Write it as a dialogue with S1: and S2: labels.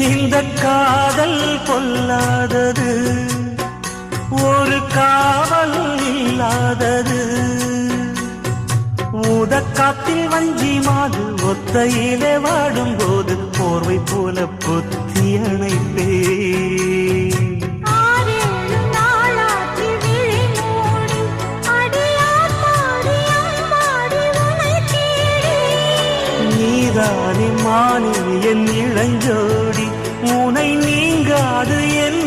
S1: இந்த காதல் கொல்லாதது, ஒரு காவல் இல்லாதது. ஊதக்காத்தில் வஞ்சி மாது ஒத்தையிலே வாடும் போது போர்வை போல பொத்தி அணைப்பே. நீதானே மானே என் இளஞ்சோடி, உனை நீங்காது என்